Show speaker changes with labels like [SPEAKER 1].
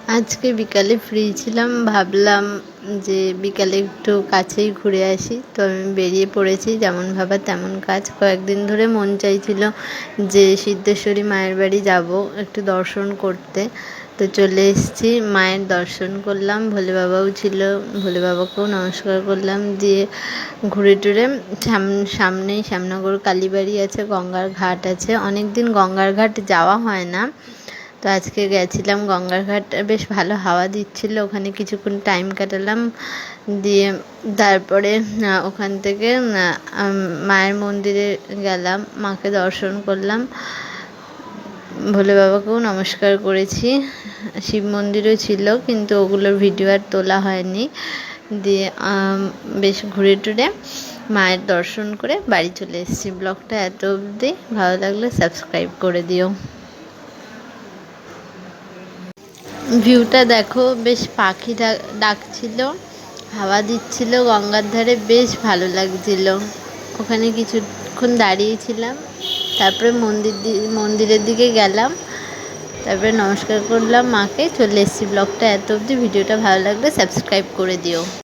[SPEAKER 1] আজকে বিকালে ফ্রি ছিলাম, ভাবলাম যে বিকালে একটু কাছেই ঘুরে আসি। তো আমি বেরিয়ে পড়েছি, যেমন ভাবা তেমন কাজ। কয়েকদিন ধরে মন চাইছিল যে সিদ্ধেশ্বরী মায়ের বাড়ি যাব একটু দর্শন করতে। তো চলে এসেছি, মায়ের দর্শন করলাম, ভোলে বাবাও ছিল, ভোলে বাবাকেও নমস্কার করলাম। দিয়ে ঘুরে টুরে সামনেই শ্যামনগর কালীবাড়ি আছে, গঙ্গার ঘাট আছে। অনেক দিন গঙ্গার ঘাট যাওয়া হয় না, তো আজকে গেছিলাম গঙ্গার ঘাট। বেশ ভালো হাওয়া দিচ্ছিল, ওখানে কিছুক্ষণ টাইম কাটালাম। দিয়ে তারপরে ওখান থেকে মায়ের মন্দিরে গেলাম, মাকে দর্শন করলাম, ভোলে বাবাকেও নমস্কার করেছি। শিব মন্দিরও ছিল, কিন্তু ওগুলোর ভিডিও আর তোলা হয়নি। দিয়ে বেশ ঘুরে টুরে মায়ের দর্শন করে বাড়ি চলে এসেছি। ব্লগটা এত অবধি, ভালো লাগলে সাবস্ক্রাইব করে দিও। ভিউটা দেখো, বেশ পাখি ডাকছিল, হাওয়া দিচ্ছিল গঙ্গার ধারে, বেশ ভালো লাগছিল। ওখানে কিছুক্ষণ দাঁড়িয়েছিলাম, তারপরে মন্দিরের দিকে গেলাম, তারপরে নমস্কার করলাম মাকে, চলে এসেছি। ব্লগটা এত অবধি, ভিডিওটা ভালো লাগলে সাবস্ক্রাইব করে দিও।